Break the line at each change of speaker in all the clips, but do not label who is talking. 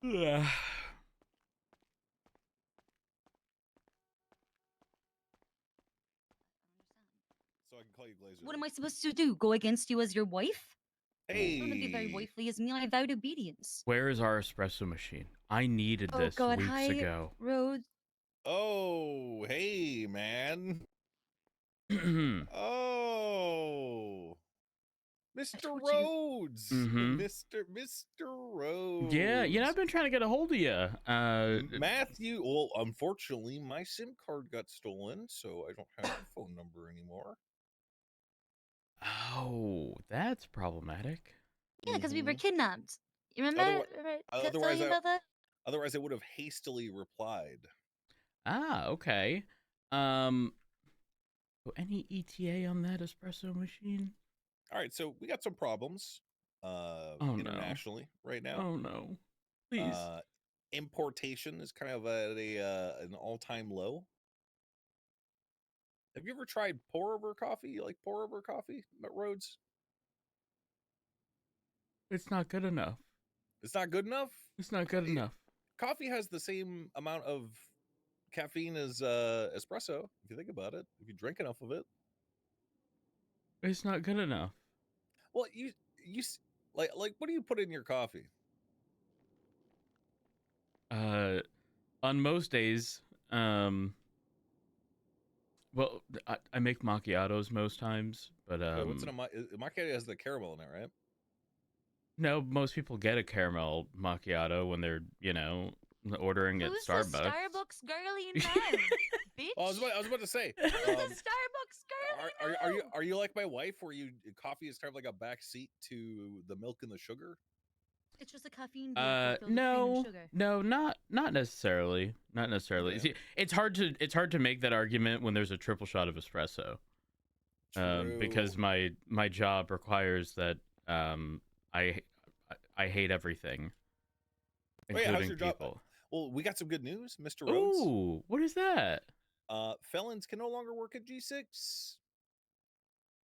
Ugh.
So I can call you Glazer.
What am I supposed to do? Go against you as your wife?
Hey.
Don't be very wifely as me. I vowed obedience.
Where is our espresso machine? I needed
Oh
this
God,
weeks
hi,
ago.
Rhodes.
Oh, hey, man. Oh, Mr. Rhodes. Mr. Rhodes.
Yeah, I've been trying to get a hold of you.
Matthew. Well, unfortunately, my SIM card got stolen, so I don't have your phone number anymore.
Oh, that's problematic.
Yeah, because we were kidnapped. You remember? Telling you about that?
Otherwise, I would have hastily replied.
Ah, okay. Any ETA on that espresso machine?
All right, so we got some problems internationally right now.
Oh no. Please.
Importation is kind of at an all-time low. Have you ever tried pour-over coffee? You like pour-over coffee at Rhodes?
It's not good enough.
It's not good enough?
It's not good enough.
Coffee has the same amount of caffeine as espresso, if you think about it. If you drink enough of it.
It's not good enough.
Well, you like what do you put in your coffee?
On most days, well, I make macchiatos most times, but
Wait, what's in a macchiato? Has the caramel in it, right?
No, most people get a caramel macchiato when they're, ordering at Starbucks.
Who's the Starbucks girly now, bitch?
Oh, I was about to say.
Who's the Starbucks girly now?
Are you like my wife, where coffee is kind of like a back seat to the milk and the sugar?
It's just a caffeine drink filled with cream and sugar.
No, not necessarily. Not necessarily.
Yeah.
See, it's hard to make that argument when there's a triple shot of espresso. Because my job requires that I hate everything, including
how's your
people.
Job? Well, we got some good news, Mr. Rhodes.
Ooh, what is that?
Felons can no longer work at G6.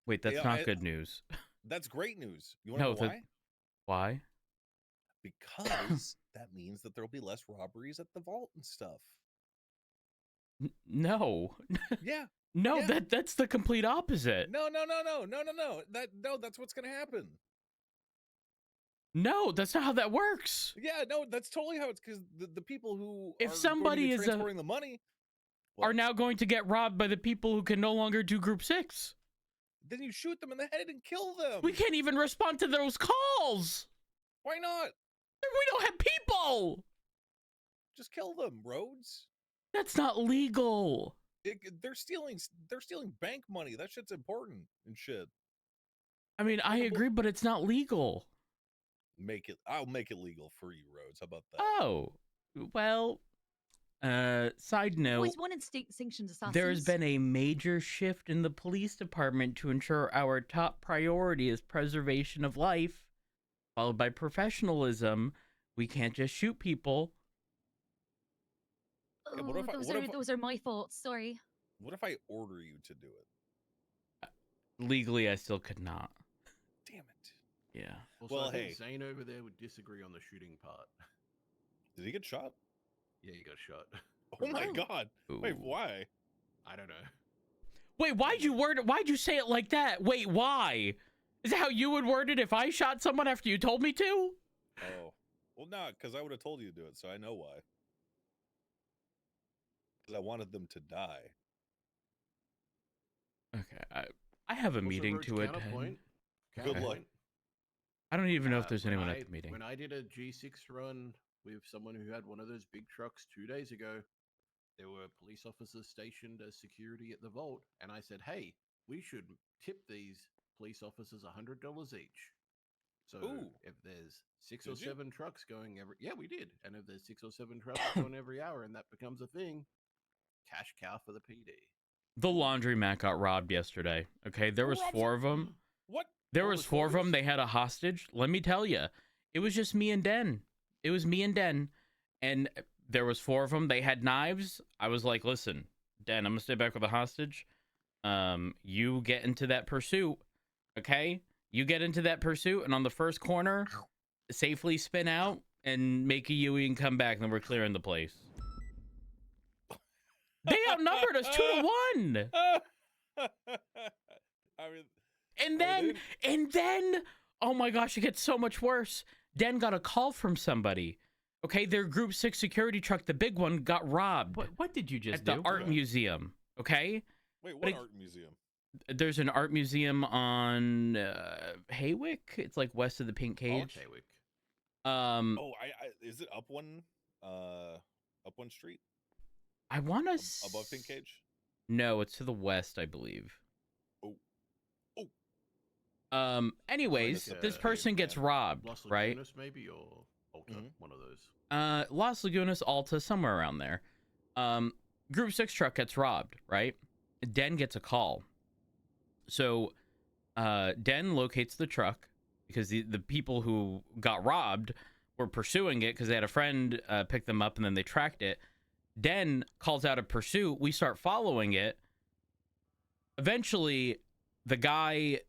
Wait, that's not good news.
That's great news. You want to know why?
Why?
Because that means that there'll be less robberies at the vault and stuff.
No.
Yeah.
No, yeah. That's the complete opposite.
No. That's what's gonna happen.
No, that's not how that works.
Yeah, no, that's totally how it's, because the people who
if somebody is
transporting the money
are now going to get robbed by the people who can no longer do Group 6.
Then you shoot them in the head and kill them.
We can't even respond to those calls.
Why not?
We don't have people.
Just kill them, Rhodes.
That's not legal.
They're stealing bank money. That shit's important and shit.
I mean, I agree, but it's not legal.
I'll make it legal for you, Rhodes. How about that?
Oh, well, side note,
always wanted state-sanctioned assassins.
There's been a major shift in the police department to ensure our top priority is preservation of life, followed by professionalism. We can't just shoot people.
Yeah, those are my faults. Sorry.
What if I order you to do it?
Legally, I still could not.
Damn it.
Yeah.
Also, well, hey, Zane over there would disagree on the shooting part.
Did he get shot?
Yeah, he got shot.
Oh my God!
Ooh.
Wait, why?
I don't know.
Wait, why'd you say it like that? Wait, why? Is that how you would word it if I shot someone after you told me to?
Oh, well, no, because I would have told you to do it, so I know why. Because I wanted them to die.
Okay, I have a meeting to attend.
Good luck.
I don't even know if there's anyone at the meeting.
When I did a G6 run with someone who had one of those big trucks 2 days ago, there were police officers stationed as security at the vault, and I said, hey, we should tip these police officers $100 each. So if there's 6 or 7 trucks going every... Yeah, we did. And if there's 6 or 7 trucks going every hour and that becomes a thing, cash cow for the PD.
The laundromat got robbed yesterday. Okay, there was 4 of them.
What?
There was 4 of them. They had a hostage. Let me tell you, it was just me and Den. It was me and Den, and there was 4 of them. They had knives. I was like, listen, Den, I'm gonna stay back with the hostage. You get into that pursuit, okay? You get into that pursuit, and on the first corner, safely spin out and make a Yui and come back, and then we're clearing the place. They outnumbered us 2-1.
I mean,
And then, oh my gosh, it gets so much worse. Den got a call from somebody. Okay, their Group 6 security truck, the big one, got robbed.
What did you just
at
do?
the art museum? Okay.
wait, what art museum?
There's an art museum on Haywick. It's like west of the Pink Cage.
Haywick.
Oh, is it up one street?
I want to
above Pink Cage.
No, it's to the west, I believe.
Oh.
Anyways, this person gets robbed,
Las
right?
Lagunas, maybe, or Alta, one of those.
Las Lagunas, Alta, somewhere around there. Group 6 truck gets robbed, right? Den gets a call. So, Den locates the truck because the people who got robbed were pursuing it because they had a friend pick them up and then they tracked it. Den calls out a pursuit. We start following it. Eventually, the guy,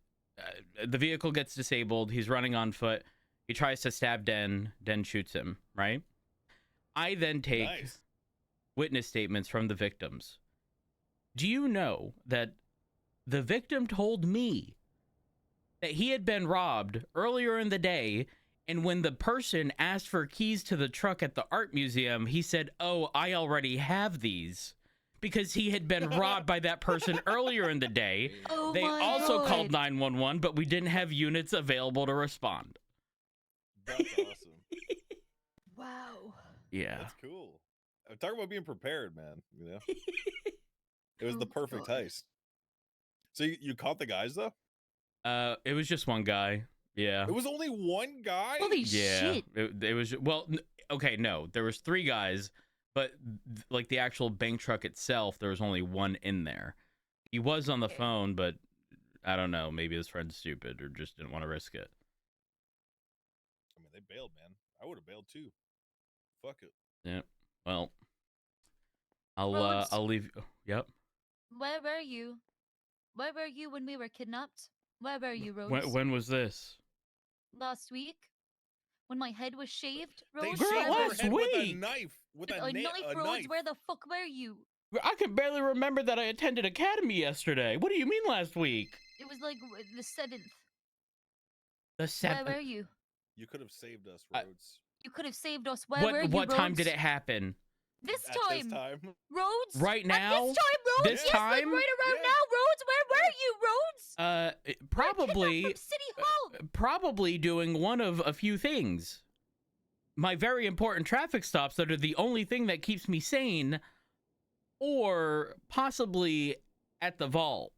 the vehicle gets disabled. He's running on foot. He tries to stab Den. Den shoots him, right? I then take witness statements from the victims. Do you know that the victim told me that he had been robbed earlier in the day, and when the person asked for keys to the truck at the art museum, he said, "Oh, I already have these," because he had been robbed by that person earlier in the day.
Oh
They
my
also
God.
called 911, but we didn't have units available to respond.
That's awesome.
Wow.
Yeah.
That's cool. I'm talking about being prepared, man. You know, it was
Oh
the
my
perfect
God.
heist. So you caught the guys though?
It was just one guy. Yeah.
It was only one guy.
Holy
Yeah.
shit.
It was, well, okay, no. There was 3 guys, but like the actual bank truck itself, there was only one in there. He was on the
Okay.
phone, but I don't know. Maybe his friend's stupid or just didn't want to risk it.
I mean, they bailed, man. I would have bailed too. Fuck it.
Yeah. Well,
Rhodes?
I'll leave. Yep.
Where were you? Where were you when we were kidnapped? Where were you, Rhodes?
When was this?
Last week? When my head was shaved,
They
Rhodes?
Girl,
shaved
Where
her
were
last
head with a
week.
knife. With
a knife, Rhodes? Where the fuck were you?
I can barely remember that I attended academy yesterday. What do you mean last week?
It was like the 7th.
The
Where were
7th.
you?
You could have saved us,
I-
Rhodes.
You could have saved us. Where were you,
What time
Rhodes?
did it happen?
This
At
time.
this time.
Rhodes?
Right
At
now?
this time, Rhodes?
This
yes,
time?
like right around
Yes.
now, Rhodes? Where were you, Rhodes? We were kidnapped
Probably
from City Hall.
probably doing one of a few things. My very important traffic stops that are the only thing that keeps me sane, or possibly at the vault.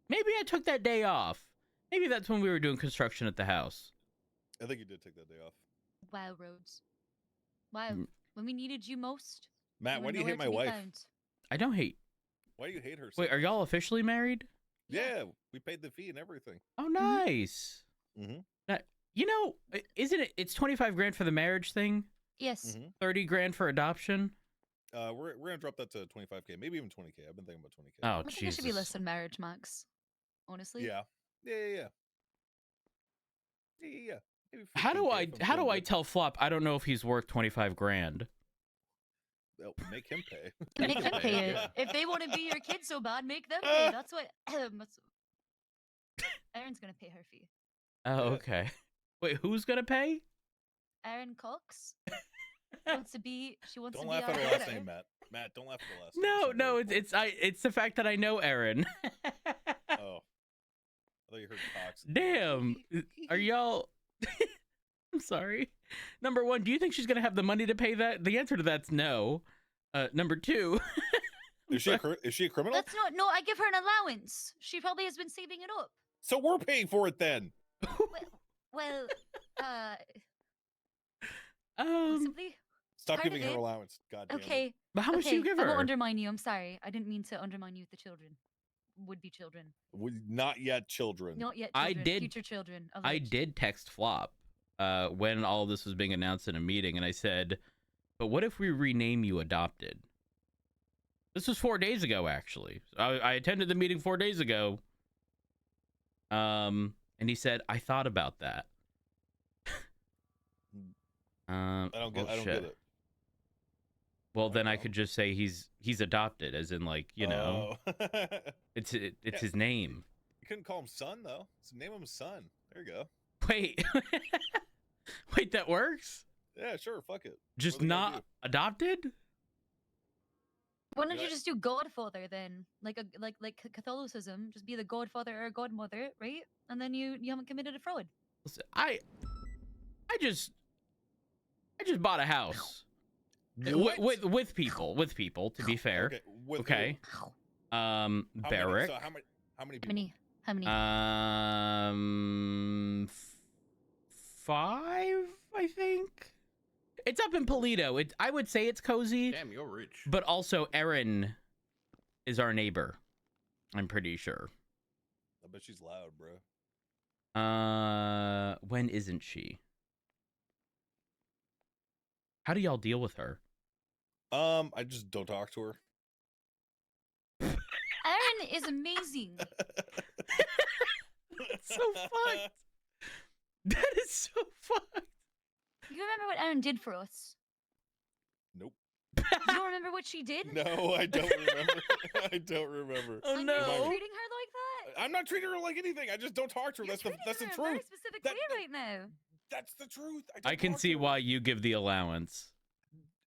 Maybe I took that day off. Maybe that's when we were doing construction at the house.
I think you did take that day off.
Wow, Rhodes. Wow.
Mm.
When we needed you most.
Matt,
you
why
were
do you hate
nowhere
my
to be
wife?
found.
I don't hate.
Why do you hate her so
Wait, are
much?
y'all officially married?
Yeah, we paid the fee and everything.
Oh, nice.
Mm-hmm.
You know, isn't it? It's 25 grand for the marriage thing,
Yes.
30 grand for adoption.
We're gonna drop that to 25K, maybe even 20K. I've been thinking about 20K.
Oh,
I think it should be
Jesus.
less than marriage, Max. Honestly.
Yeah. Yeah. Maybe
How do
15K
I
if I'm
how do
feeling
I
good.
tell Flop I don't know if he's worth 25 grand?
Well, make him pay.
Make them pay it.
Yeah.
If they want to be your kid so bad, make them pay. That's what. Erin's gonna pay her fee.
Oh,
Yeah.
okay. Wait, who's gonna pay?
Erin Cox wants to be. She wants
Don't
to be
laugh
our
at her last
daughter.
name, Matt. Matt, don't laugh at the last name.
No,
not
no,
very
it's the fact that I know Aaron.
important. Oh, I thought you heard Cox.
Damn, are y'all? I'm sorry. Number one, do you think she's gonna have the money to pay that? The answer to that's no. Number two,
Is she a criminal?
That's not. No, I give her an allowance. She probably has been saving it up.
So we're paying for it then.
Well,
um,
possibly.
Stop
Part of
giving her
it.
allowance. God damn it.
Okay.
but how much do
Okay.
you give
I
her?
won't undermine you. I'm sorry. I didn't mean to undermine you with the children. Would be children.
Not yet children.
Not yet.
I
Children.
did-
Future children.
I
alleged.
did text Flop when all this was being announced in a meeting, and I said, "But what if we rename you Adopted?" This was 4 days ago, actually. I attended the meeting 4 days ago. And he said, "I thought about that."
I don't get it.
Well,
I
then
don't
I
know.
could just say he's adopted, as in like, you know,
Oh.
it's
Yeah.
his name.
You couldn't call him Son though. So name him Son. There you go.
Wait, wait, that works?
Yeah, sure. Fuck it.
Just
What are they gonna
not adopted?
Why don't
Yeah.
you just do Godfather then, like Catholicism? Just be the Godfather or Godmother, right? And then you haven't committed a fraud.
Listen, I just bought a house
What?
with people. To be fair,
Okay. With
okay.
who? How
Barrick.
Many? So how many? How many
How
people?
many? How many?
5, I think. It's up in Polito. I would say it's cozy,
Damn, you're rich.
but also Erin is our neighbor. I'm pretty sure.
I bet she's loud, bro.
When isn't she? How do y'all deal with her?
I just don't talk to her.
Erin is amazing.
That's so fucked. That is so fucked.
You remember what Erin did for us?
Nope.
You don't remember what she did?
No, I don't remember. I don't remember.
Oh
And
no.
you're
Remind me.
treating her like that?
I'm not treating her like anything. I just don't talk to her.
You're
That's the
treating
that's the
her in a very
truth.
specific
That-
way
that-
right now.
That's the truth. Don't
I can
talk
see
to her.
why you give the allowance.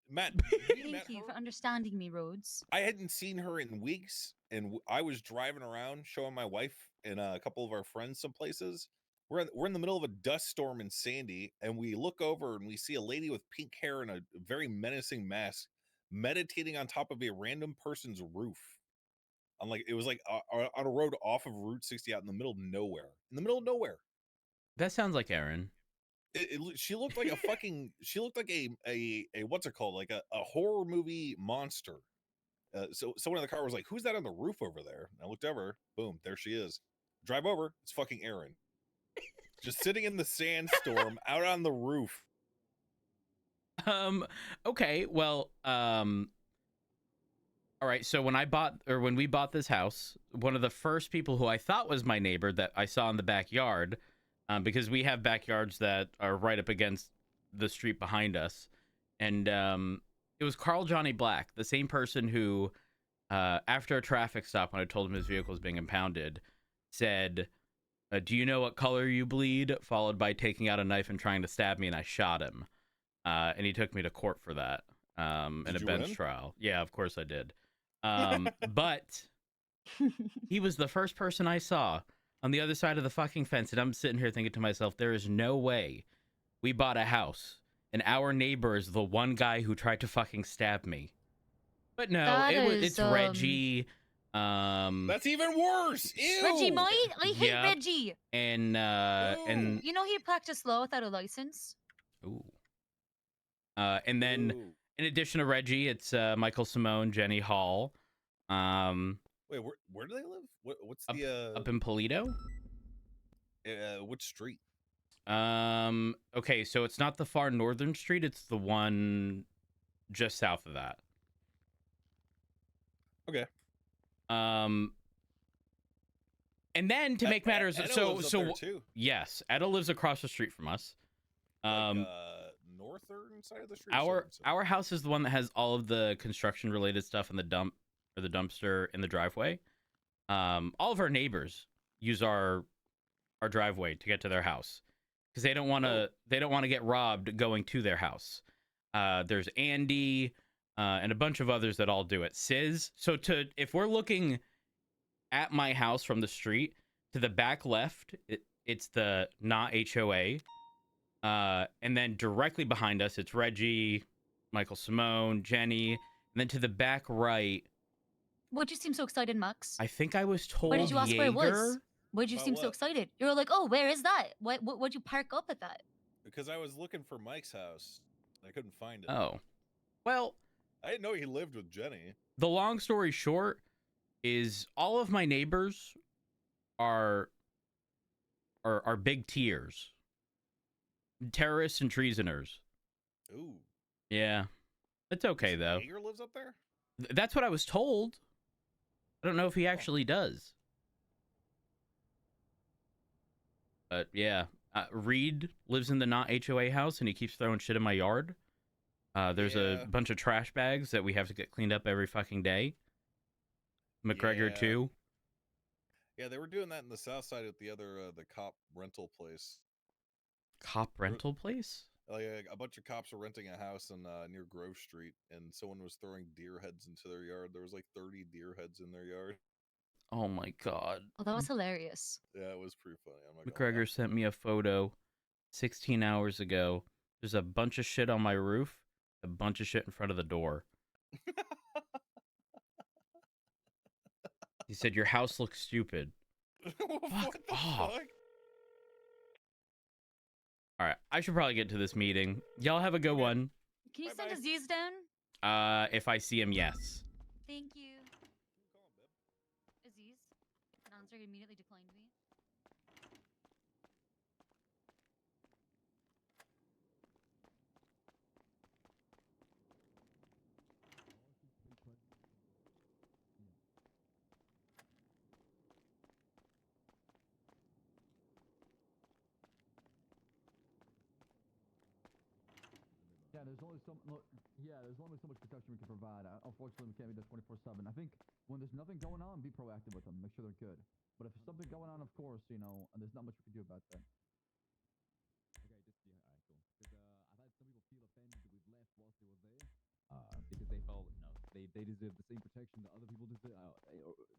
Matt.
Thank
Matt,
you for
her-
understanding me, Rhodes.
I hadn't seen her in weeks, and I was driving around showing my wife and a couple of our friends some places. We're in the middle of a dust storm in Sandy, and we look over and we see a lady with pink hair and a very menacing mask meditating on top of a random person's roof. It was like on a road off of Route 60 out in the middle of nowhere. In the middle of nowhere.
That sounds like Erin.
She looked like a fucking. She looked like a what's it called? Like a horror movie monster. So someone in the car was like, "Who's that on the roof over there?" And I looked over. Boom, there she is. Drive over. It's fucking Erin, just sitting in the sandstorm out on the roof.
Okay, well, all right, so when we bought this house, one of the first people who I thought was my neighbor that I saw in the backyard, because we have backyards that are right up against the street behind us, and it was Carl Johnny Black, the same person who, after a traffic stop when I told him his vehicle was being impounded, said, "Do you know what color you bleed?" Followed by taking out a knife and trying to stab me, and I shot him. And he took me to court for that, in
Did
a
you
bench
win?
trial. Yeah, of course I did. But he was the first person I saw on the other side of the fucking fence, and I'm sitting here thinking to myself, there is no way we bought a house and our neighbor is the one guy who tried to fucking stab me. But no,
That
it's
is,
Reggie.
That's even worse. Ew.
Reggie Moy? I hate
Yep.
Reggie.
and
Ooh.
You know he practiced law without a license.
ooh. And then
Ooh.
in addition to Reggie, it's Michael Simone, Jenny Hall.
Wait, where do they live? What's
Up-
the
Up in Polito.
which street?
Okay, so it's not the far northern street, it's the one just south of that.
Okay.
And then to make matters,
Anna
so
lives up
so
there too.
yes, Etta lives across the street from us.
Northern side of the street. or southern side?
Our house is the one that has all of the construction related stuff in the dump or the dumpster in the driveway. All of our neighbors use our driveway to get to their house because they don't want to get robbed going to their house. There's Andy and a bunch of others that all do it. Sis. So if we're looking at my house from the street, to the back left, it's the not HOA. And then directly behind us, it's Reggie, Michael Simone, Jenny. And then to the back right,
Why'd you seem so excited, Max?
I think I was told
Why did you ask where it was?
Jaeger.
Why'd you
About
seem so
what?
excited? You were like, oh, where is that? Why'd you park up at that?
Because I was looking for Mike's house. I couldn't find it.
Oh. Well,
I didn't know he lived with Jenny.
the long story short is all of my neighbors are big tiers. Terrorists and treasoners.
Ooh.
Yeah. It's okay
So
though.
Jaeger lives up there?
That's what I was told. I don't know if he actually does. But yeah, Reed lives in the not HOA house, and he keeps throwing shit in my yard. There's a
Yeah.
bunch of trash bags that we have to get cleaned up every fucking day. McGregor
Yeah.
too.
Yeah, they were doing that in the south side at the other the cop rental place.
Cop rental place?
Like a bunch of cops were renting a house in near Grove Street, and someone was throwing deer heads into their yard. There was like 30 deer heads in their yard.
Oh my god.
Oh, that was hilarious.
Yeah, it was pretty funny. I'm not gonna lie.
McGregor sent me a photo 16 hours ago. There's a bunch of shit on my roof, a bunch of shit in front of the door. He said, "Your house looks stupid."
What the
off.
fuck?
All right, I should probably get to this meeting. Y'all have a good one.
Can you send
Bye-bye.
Aziz down?
If I see him, yes.
Thank you. Aziz? An answer immediately declined me.
Yeah, there's only so much protection we can provide. Unfortunately, we can't be there 24/7. I think when there's nothing going on, be proactive with them. Make sure they're good. But if there's something going on, of course, you know, and there's not much we can do about that. Okay, just yeah, alright, cool. Because I've had some people feel offended that we've left whilst they were there. Because they felt, you know, they deserve the same protection that other people deserve,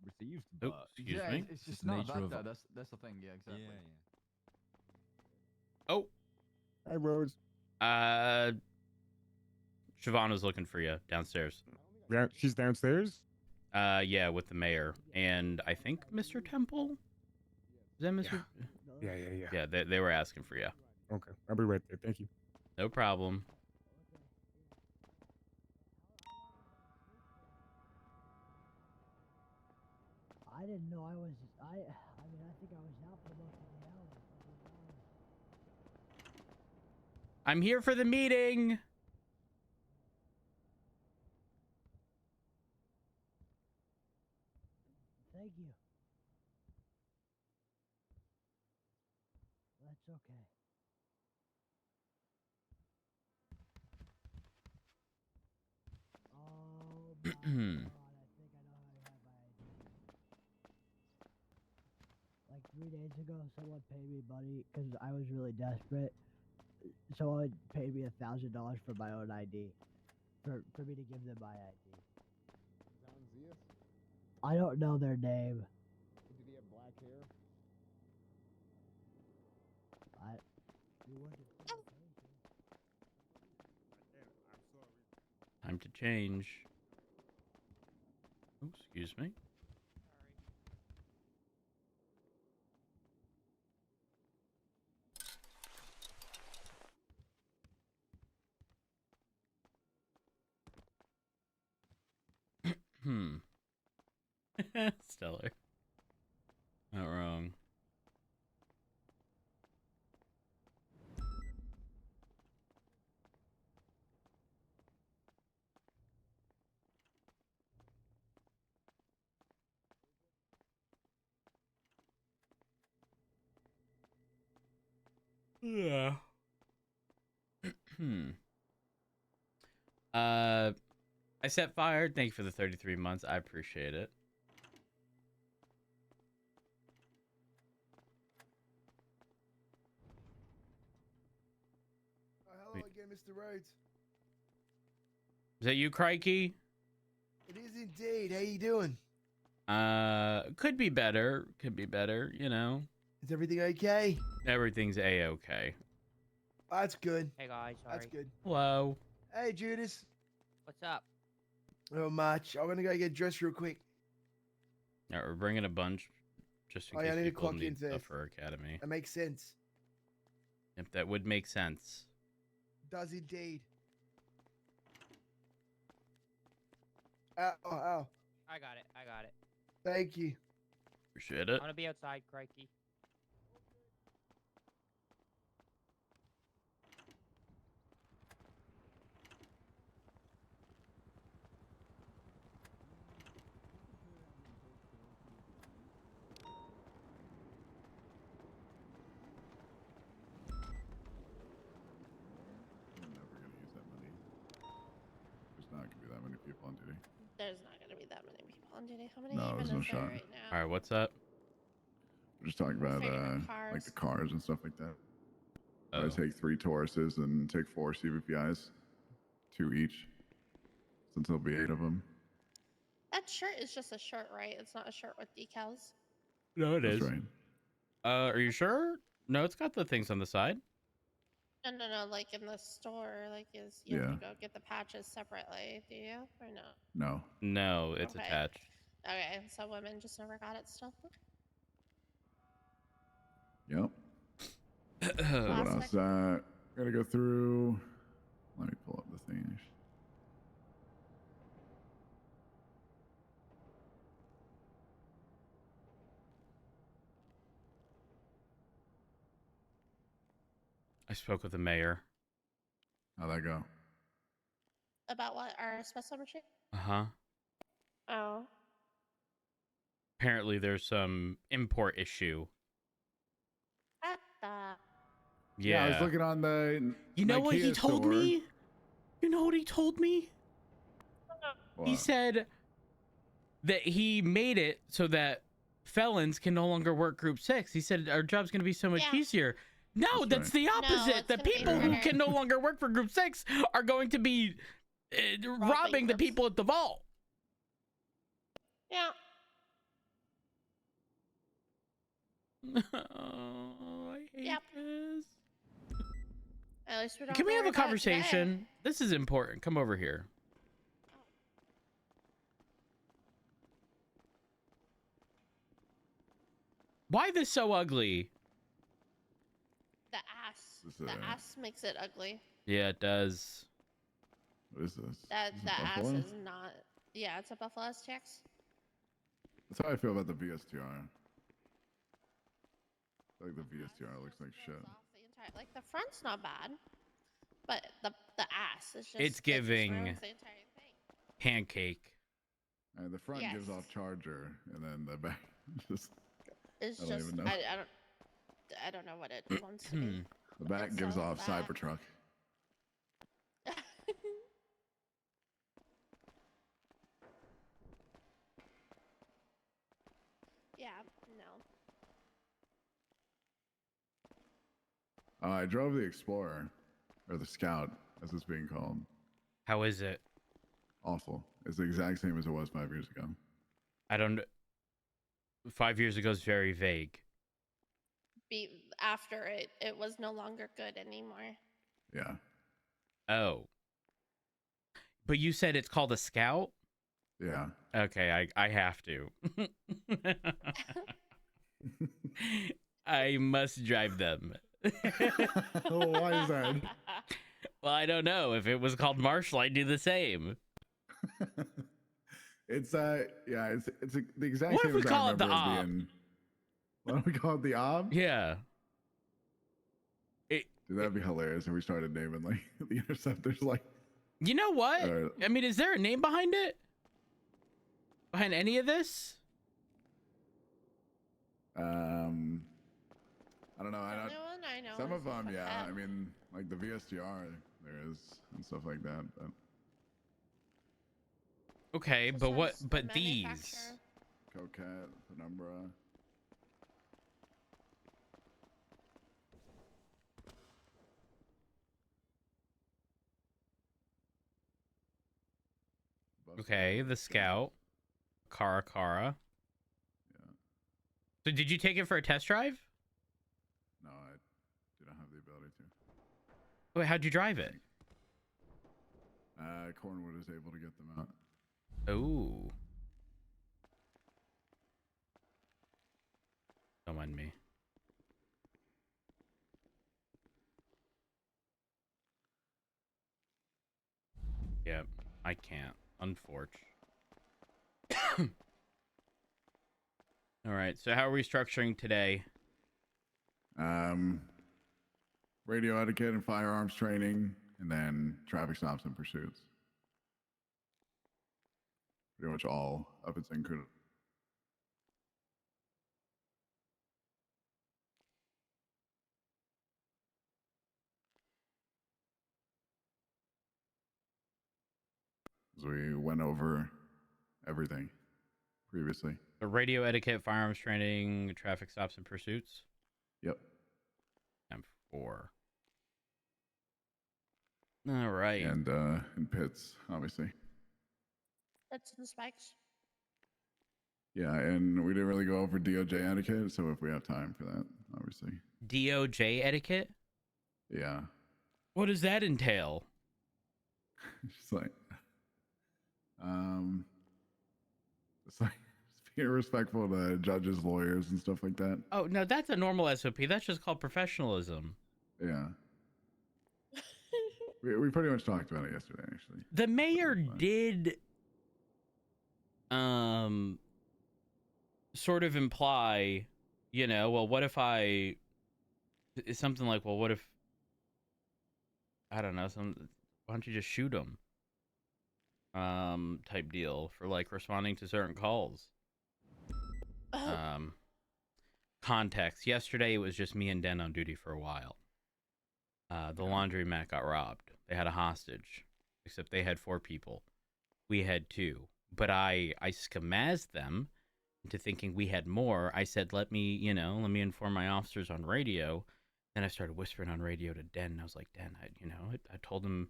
received.
Oh,
But
excuse
yeah,
me?
it's just
the
not
nature
about
of-
that. That's the thing. Yeah, exactly.
Oh,
Hi, Rose.
Siobhan looking for you downstairs.
Yeah, she's downstairs.
Yeah, with the mayor and I think Mr. Temple. Is that Mr.
Yeah.
Yeah, they were asking for you.
Okay, I'll be right there. Thank you.
No problem.
I didn't know I was. I mean, I think I was out for most of the hour.
I'm here for the meeting.
Thank you. That's okay. Oh my god! I think I know how you have my ID. Like 3 days ago, someone paid me money because I was really desperate. Someone paid me $1,000 for my own ID, for me to give them my ID. I don't know their name.
Did he have black hair?
You wouldn't
Time to change. Oh, excuse me. Stellar. Not wrong. Yeah. I set fire. Thank you for the 33 months. I appreciate it.
Hello
Wait.
again, Mr. Rhodes.
Is that you, Crikey?
It is indeed. How you doing?
Could be better. Could be better, you know.
Is everything okay?
Everything's A-okay.
That's good.
Hey guys, sorry.
That's good.
Hello.
Hey, Judas.
What's up?
Not much. I'm gonna go get dressed real quick.
Alright, we're bringing a bunch just in
Oh, yeah, I
case
need to
people
clock
need
in
stuff
first.
for Academy.
That makes sense.
If that would make sense.
Does indeed. Ow.
I got it. I got it.
Thank you.
Appreciate
I'm
it.
gonna be outside, crikey.
gonna be that many people on duty.
There's not gonna be that many people on duty. How many
No,
even
there's no
is there
shot.
right now?
All right, what's up?
We're just talking
We're
about
figuring
like the
cars.
cars and stuff like that.
Oh.
I take 3 Tauruses and take 4 CVPIs, 2 each, since there'll be 8 of them.
That shirt is just a shirt, right? It's not a shirt with decals.
No, it
That's
is.
right.
Are you sure? No, it's got the things on the side.
No. Like in the store, like you have
Yeah.
to go get the patches separately. Do you or no?
No.
No, it's
Okay.
attached.
Okay, so women just never got it still.
Yep. So what
Plastic.
else? Gotta go through. Let me pull up the thing.
I spoke with the mayor.
How'd that go?
About what? Our espresso machine?
Uh-huh.
Oh.
Apparently there's some import issue.
What the?
Yeah.
I was looking on the.
You know what he
IKEA
told
store.
me? You know what he told me? He
What?
said that he made it so that felons can no longer work group 6. He said our job's going to be so much
Yeah.
easier. No,
That's
that's the opposite.
it's
The
gonna be
people who
harder.
can no longer work for group 6 are going to be robbing the
groups.
people at the vault.
Yeah.
Oh, I hate
Yep.
this.
At least we don't
Can we
to
have
worry
a
about it
conversation? This is important. Come over here. Why this so ugly?
today. The ass.
This,
The ass makes it ugly.
Yeah, it does.
What is this?
That
Is
the
it
ass
Buffalo?
is not. Yeah, it's a Buffalo STX.
That's how I feel about the VSTR. I feel like the VSTR looks like shit.
Off the entire, like the front's not bad, but the ass is just.
It's
it just
giving
ruins the entire thing.
pancake.
And the front gives
Yes.
off Charger, and then the back just.
It's
I don't
just
even know.
I don't know what it wants to be.
The back
It's
gives
so
off
bad.
Cybertruck.
Yeah, no.
I drove the Explorer, or the Scout, as it's being called.
How is it?
Awful. It's the exact same as it was 5 years ago.
I don't. 5 years ago is very vague.
After it was no longer good anymore.
Yeah.
Oh. But you said it's called a Scout?
Yeah.
Okay, I have to. I must drive them.
Oh, why is that?
Well, I don't know. If it was called Marshall, I'd do the same.
It's yeah, it's the exact
What
same
if we
as
call
I
it the
remember
Ob?
being. Why don't we call it the Ob?
Yeah.
Dude, that'd be hilarious if we started naming like the interceptors like.
You know what?
Alright.
I mean, is there a name behind it? Behind any of this?
I don't know.
The only one I know
Some
is
of them,
the
yeah.
Feb.
I mean, like the VSTR, there is and stuff like that. But
Okay,
This
but what?
one's the
But these.
manufacturer.
Coquette, Penumbra.
Okay, the Scout. Cara.
Yeah.
So did you take it for a test drive?
No, I didn't have the ability to.
Wait, how'd you drive it?
Cornwood is able to get them out.
Oh. Don't mind me. Yep, I can't. Unfortunately. All right, so how are we structuring today?
Radio etiquette and firearms training, and then traffic stops and pursuits. Pretty much all of its included. 'cause we went over everything previously.
The radio etiquette, firearms training, traffic stops and pursuits.
Yep.
And 4. All right.
And in pits, obviously.
That's the spikes.
Yeah, and we didn't really go over DOJ etiquette, so if we have time for that, obviously.
DOJ etiquette.
Yeah.
What does that entail?
Just like, it's like just being respectful to judges, lawyers, and stuff like that.
Oh no, that's a normal SOP. That's just called professionalism.
Yeah. We pretty much talked about it yesterday, actually.
The mayor did sort of imply, you know, well, what if it's something like, well, what if, I don't know, why don't you just shoot him? Type deal for like responding to certain calls. Context. Yesterday it was just me and Den on duty for a while. The laundromat got robbed. They had a hostage, except they had 4 people. We had 2, but I schemazed them into thinking we had more. I said, let me inform my officers on radio. Then I started whispering on radio to Den. And I was like, Den, I told him,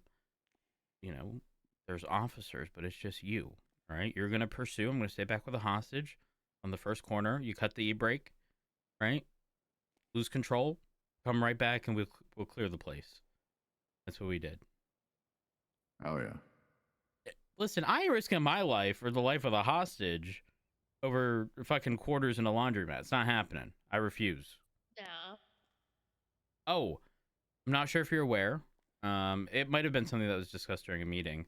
there's officers, but it's just you, all right? You're going to pursue. I'm going to stay back with a hostage on the first corner. You cut the e-brake, right? Lose control. Come right back and we'll clear the place. That's what we did.
Oh, yeah.
Listen, I ain't risking my life or the life of the hostage over fucking quarters in a laundromat. It's not happening. I refuse.
Yeah.
Oh, I'm not sure if you're aware. It might have been something that was discussed during a meeting.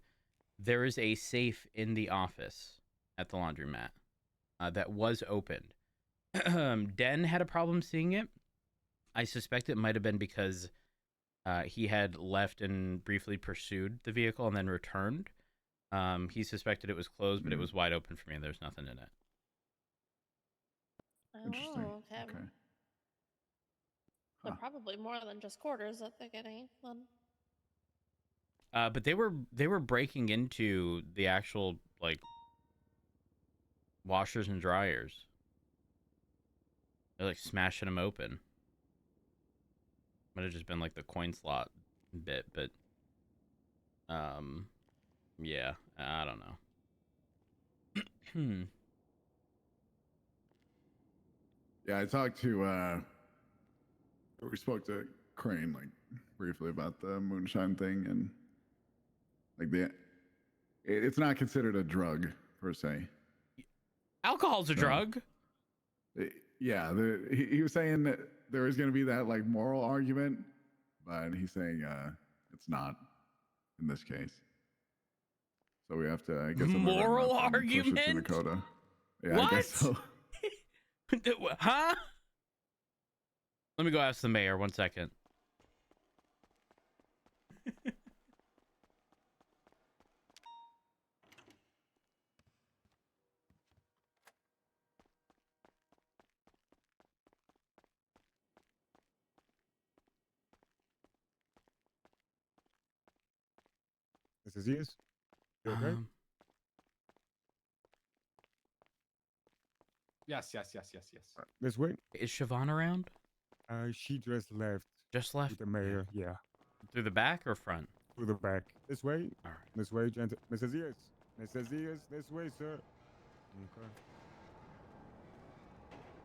There is a safe in the office at the laundromat that was opened. Den had a problem seeing it. I suspect it might have been because he had left and briefly pursued the vehicle and then returned. He suspected it was closed, but it was wide open for me. There's nothing in it.
Interesting.
Oh, okay.
Okay.
They're probably more than just quarters that they're getting. Then.
But they were breaking into the actual like washers and dryers. They're like smashing them open. Might have just been like the coin slot bit, but yeah, I don't know.
Yeah, I talked to we spoke to Crane like briefly about the moonshine thing, and like it's not considered a drug per se.
Alcohol's a drug.
Yeah, he was saying that there is going to be that like moral argument, but he's saying it's not in this case. So we have to get some
moral argument.
Push it to the coda. Yeah,
what?
I guess so.
Huh? Let me go ask the mayor 1 second.
This is yes. You okay?
Yes.
This way.
Is Siobhan around?
She just left.
Just left?
With the mayor, yeah.
Through the back or front?
Through the back. This way.
All right.
This way, gentle. Mrs. Yes. Mrs. Yes. This way, sir. Okay.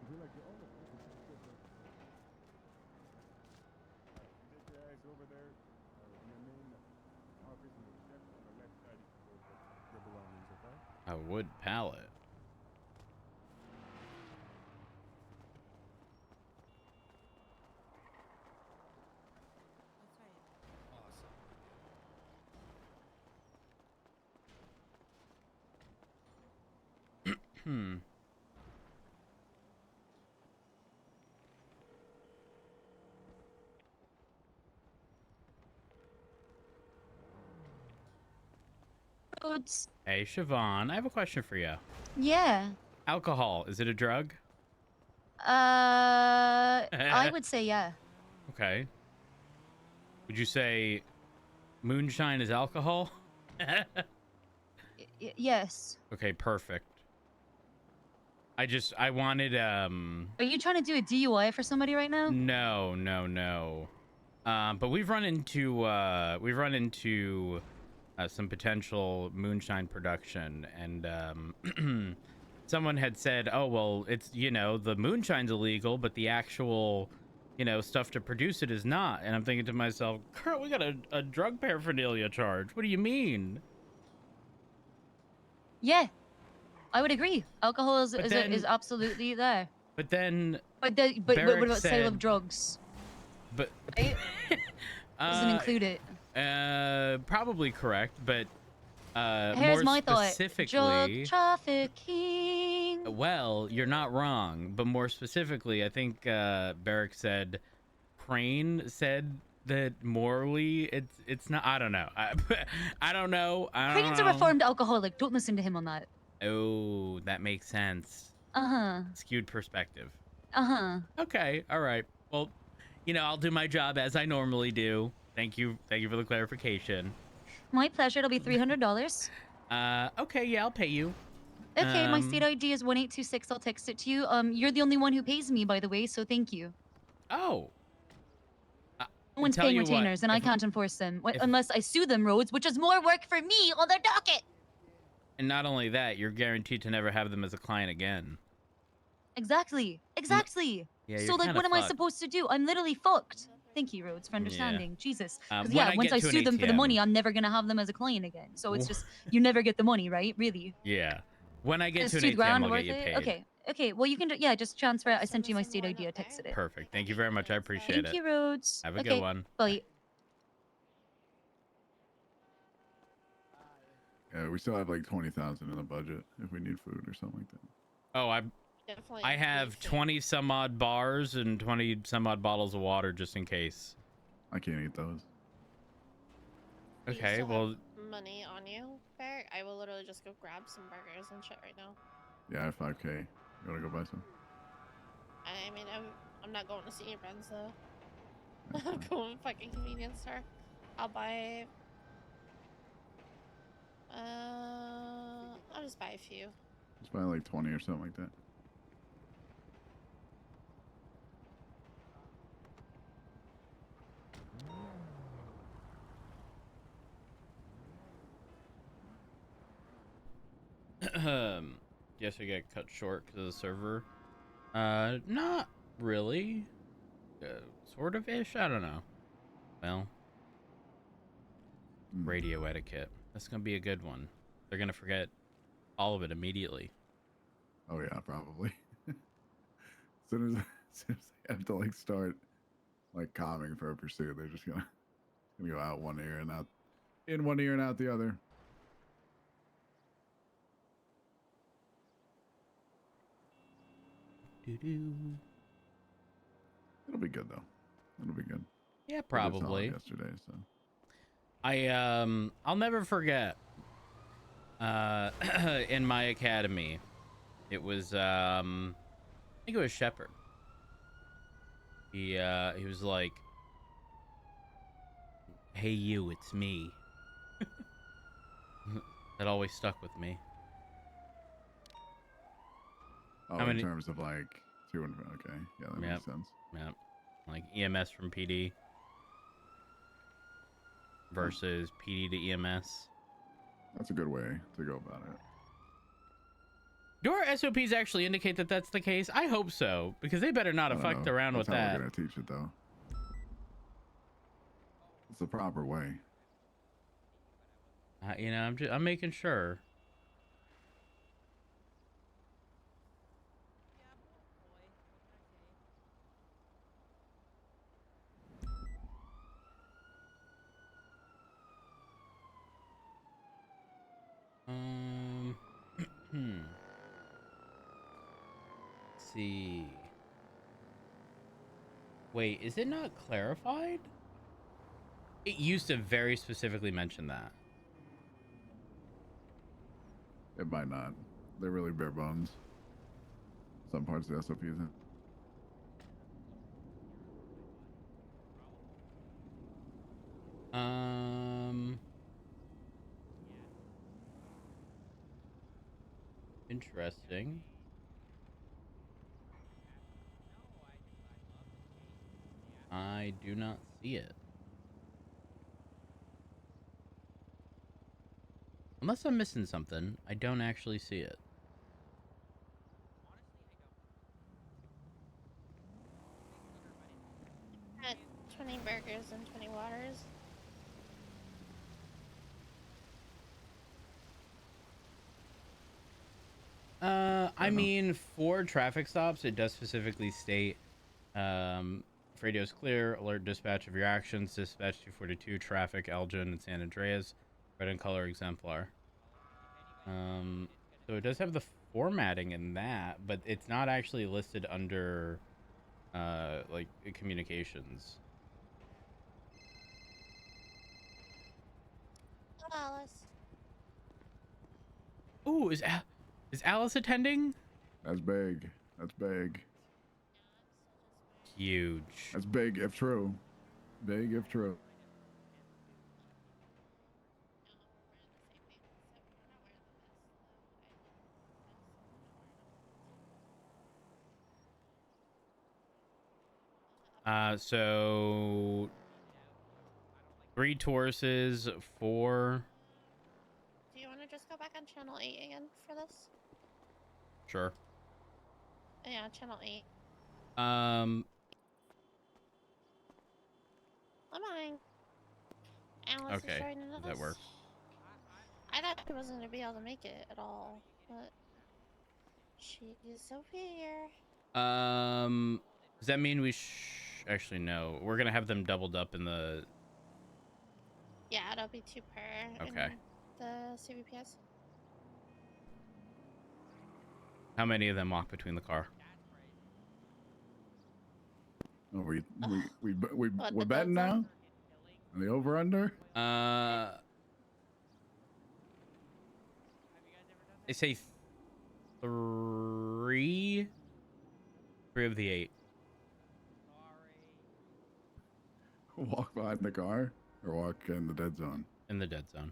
Would you like to? Oh, take your eyes over there. In the main office in the reception on the left side. You can go get your belongings, okay?
A wood pallet.
Roads.
Hey, Siobhan, I have a question for you.
Yeah.
Alcohol, is it a drug?
I would say yeah.
Okay. Would you say moonshine is alcohol?
Yes.
Okay, perfect. I wanted
Are you trying to do a DUI for somebody right now?
no. But we've run into some potential moonshine production, and someone had said, oh well, it's, you know, the moonshine's illegal, but the actual, you know, stuff to produce it is not. And I'm thinking to myself, girl, we got a drug paraphernalia charge. What do you mean?
Yeah, I would agree. Alcohol is
But
is,
then-
is absolutely there.
But then
But what
Barrick
about sale of
said-
drugs?
but
Right? Doesn't include it.
probably correct, but
Here's
more
my thought. Drug
specifically,
trafficking.
well, you're not wrong, but more specifically, I think Barrick said, Crane said that morally it's not. I don't know. I don't know.
Crane's a reformed alcoholic. Don't listen to him on that.
Oh, that makes sense.
Uh-huh.
Skewed perspective.
Uh-huh.
Okay, all right. Well, you know, I'll do my job as I normally do. Thank you for the clarification.
My pleasure. It'll be $300.
Okay, yeah, I'll pay you.
Okay, my state ID is 1826. I'll text it to you. You're the only one who pays me, by the way, so thank you.
Oh.
No one's
tell
paying
you what,
retainers, and I
if-
can't enforce them
if-
unless I sue them, Rhodes, which is more work for me on their docket.
And not only that, you're guaranteed to never have them as a client again.
Exactly. Exactly.
Yeah,
So,
you're
like,
kinda
what am I
fucked.
supposed to do? I'm literally fucked. Thank you, Rhodes, for understanding. Jesus. 'Cause,
when
yeah,
I
once
get
I
to an
sue them for the
ATM
money, I'm never going to have them as a client again. So it's
Wha-
just, you never get the money, right? Really.
Yeah. When I get
It's
to an
$2
ATM,
grand
I'll
worth
get you
it?
paid.
Okay. Okay. Well, you can, yeah, just transfer it. I sent you my state ID. I texted it.
Perfect. Thank you very much. I appreciate
Thank
it.
you, Rhodes.
Have a
okay.
good one.
Bye.
Yeah, we still have like 20,000 in the budget if we need food or something like that.
Oh,
Definitely
I have 20 some odd bars and 20 some odd bottles of water just in case.
I can't eat those.
Do you
Okay,
still
well,
have money on you, Bear? I will literally just go grab some burgers and shit right now.
Yeah, I have 5K. You wanna go buy some?
I mean, I'm not going to see your friends though. I'm going to fucking convenience store. I'll buy. I'll just buy a few.
Just buy like 20 or something like that.
Guess I got cut short because of the server. Not really. Sort of ish. I don't know. Well, radio etiquette. That's gonna be a good one. They're gonna forget all of it immediately.
Oh yeah, probably. as soon as they have to like start like calming for a pursuit, they're just gonna go out one ear and out in one ear and out the other. It'll be good though. It'll be good.
Yeah,
We just saw it
probably.
yesterday, so
I'll never forget. In my academy, it was I think it was Shepard. He was like, "Hey you, it's me." That always stuck with me.
oh,
How
in
many-
terms of like two and okay, yeah, that makes sense.
Yep. Like EMS from PD versus PD to EMS.
That's a good way to go about it.
Do our SOPs actually indicate that that's the case? I hope so, because they better not have
I don't
fucked
know.
around
That's
with
how
that.
we're gonna teach it though. It's the proper way.
You know, I'm making sure. Let's see. Wait, is it not clarified? It used to very specifically mention that.
It might not. They're really bare bones. Some parts of the SOPs.
Interesting. I do not see it. Unless I'm missing something, I don't actually see it.
At 20 burgers and 20 waters.
I mean, for traffic stops, it does specifically state, radio is clear, alert dispatch of your actions, dispatch 242, traffic, Elgin and San Andreas, red and color exemplar. So it does have the formatting in that, but it's not actually listed under, like, communications.
Alice.
Ooh, is Alice attending?
That's big. That's big.
Huge.
That's big if true. Big if true.
So 3 Tauruses, 4.
Do you want to just go back on channel 8 again for this?
Sure.
Yeah, channel 8.
Um,
I'm on. Alice
okay.
is joining us.
Does that work?
I thought she wasn't going to be able to make it at all, but she's over here.
Does that mean we actually no? We're gonna have them doubled up in the.
Yeah, it'll be 2 per.
Okay.
In the CVPS.
How many of them walk between the car?
Oh, we're
the
betting
dead
now?
zone?
And the over under?
I say 3. 3 of the 8.
Walk behind the car or walk in the dead zone?
In the dead zone.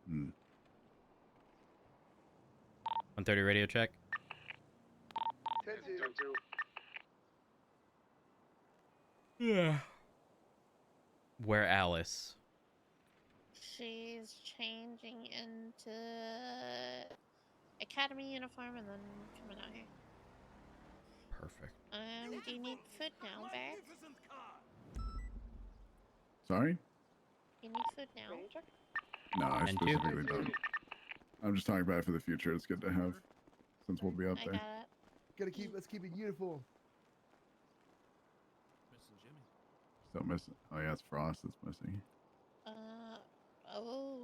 Hmm.
130 radio check.
10-2.
Yeah. Where Alice?
She's changing into academy uniform and then coming out here.
Perfect.
Do you need food now, Bear?
Sorry?
You need food now?
No, I
And 2.
specifically don't. I'm just talking about it for the future. It's good to have, since we'll be up
I
there.
got it.
Let's keep it uniform.
Still missing. Oh yeah, it's Frost that's missing.
Oh.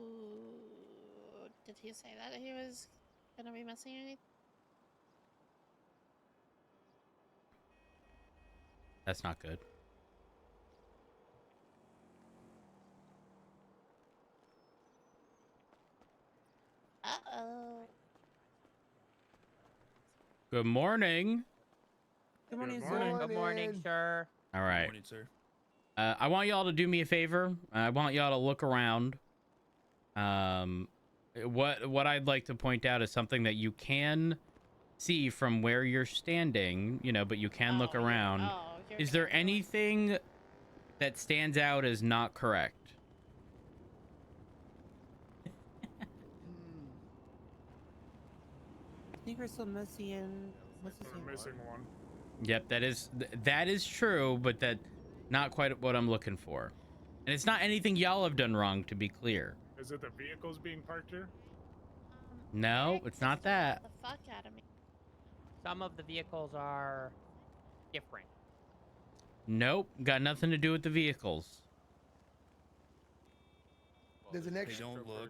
Did he say that he was gonna be missing anything?
That's not good.
Uh-oh.
Good morning.
Good morning,
Good
sir. Good morning,
morning.
sir.
All right.
Morning, sir.
I want y'all to do me a favor. I want y'all to look around. What I'd like to point out is something that you can see from where you're standing, you know, but you can look around.
You're
Is there
gonna do it.
anything that stands out as not correct?
I think we're still missing. What's his name?
Missing one.
Yep, that is true, but that not quite what I'm looking for. And it's not anything y'all have done wrong, to be clear.
Is it the vehicles being parked here?
No,
Eric
it's not
just annoyed
that.
The fuck out of me.
Some of the vehicles are different.
Nope, got nothing to do with the vehicles.
There's an extra.
don't look.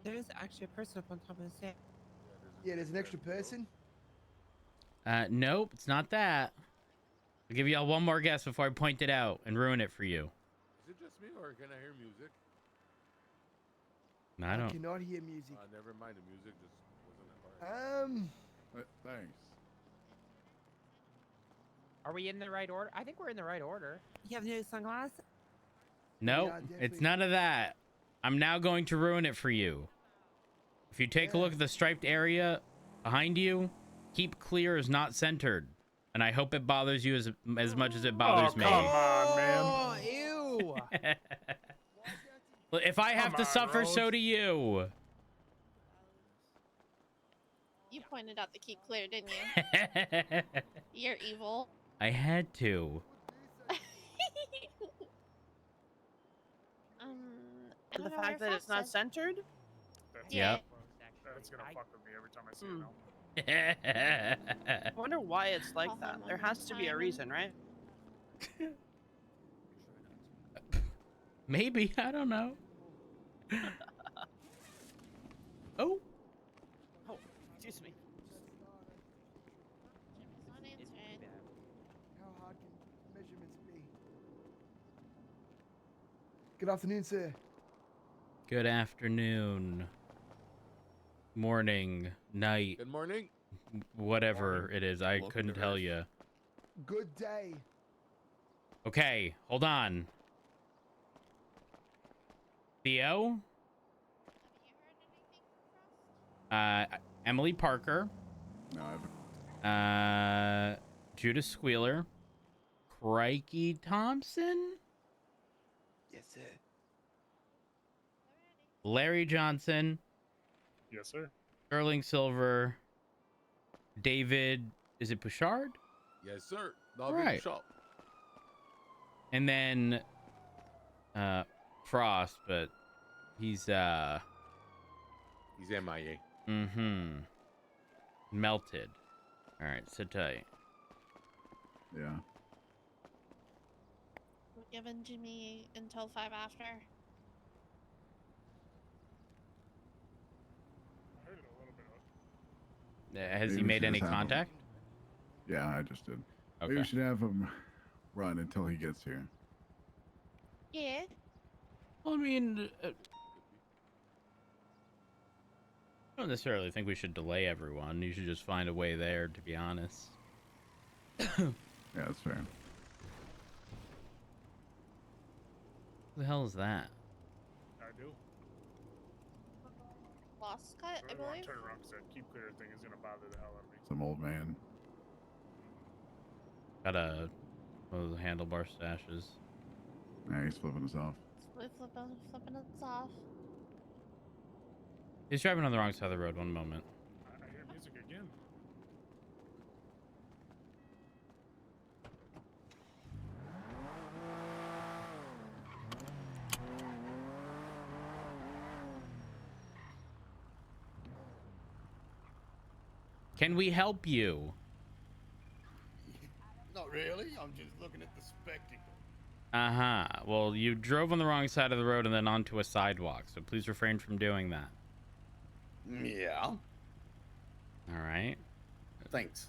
There's actually a person up on top of the stairs.
Yeah, there's an extra person.
Nope, it's not that. I'll give y'all one more guess before I point it out and ruin it for you.
Is it just me, or can I hear music?
I don't.
Cannot hear music.
Never mind, the music just wasn't that hard.
Thanks.
Are we in the right order? I think we're in the right order. You have new sunglasses?
Nope,
Yeah,
it's
definitely.
none of that. I'm now going to ruin it for you. If you take a look at the striped area behind you, keep clear is not centered. And I hope it bothers you as much as it bothers me.
Come on, man.
Oh, ew.
Well, if I have
Come
to
on,
suffer, so
Rhodes.
do you.
You pointed out the keep clear, didn't you? You're evil.
I had to.
I
And
don't
the
know where
fact that it's not
Frost is.
centered?
That's
Yeah.
Yep.
That's gonna fuck with me every time I see
Hmm.
it now.
I wonder why it's like
Call
that.
him
There
one
has to be a
time
reason, right?
Maybe, I don't know. Oh,
Oh, excuse me.
Jimmy's not answering.
How hard can measurements be? Good afternoon, sir.
good afternoon, morning, night,
Good morning.
whatever
Morning.
it is. I
Welcome
couldn't
to
tell
Earth.
you.
Good day.
Okay, hold on. Theo?
Have you heard anything from Frost?
Emily Parker,
No, I haven't.
Judas Squealer, Crikey Thompson,
Yes, sir.
Alrighty.
Larry Johnson,
Yes, sir.
Sterling Silver, David, is it Bouchard?
Yes, sir. David
Right.
Shaw.
And then Frost, but he's
He's MIA.
melted. All right, sit tight.
Yeah.
We're giving Jimmy until 5 after.
I heard it a little bit.
Has he
Maybe we
made
should
any
just have him-
contact?
Yeah, I just did. Maybe
Okay.
we should have him run until he gets here.
Yeah.
Well, I mean, I don't necessarily think we should delay everyone. You should just find a way there, to be honest.
Yeah, that's fair.
Who the hell is that?
I do.
Lost cut, I
But I want
believe.
to turn around because that keep clear thing is gonna bother the hell out of me.
Some old man.
Got one of the handlebar stashes.
Yeah, he's flipping us off.
We're flipping us off.
He's driving on the wrong side of the road. One moment.
I hear music again.
Can we help you?
Not really. I'm just looking at the spectacle.
Uh-huh. Well, you drove on the wrong side of the road and then onto a sidewalk, so please refrain from doing that.
Yeah.
All right.
Thanks.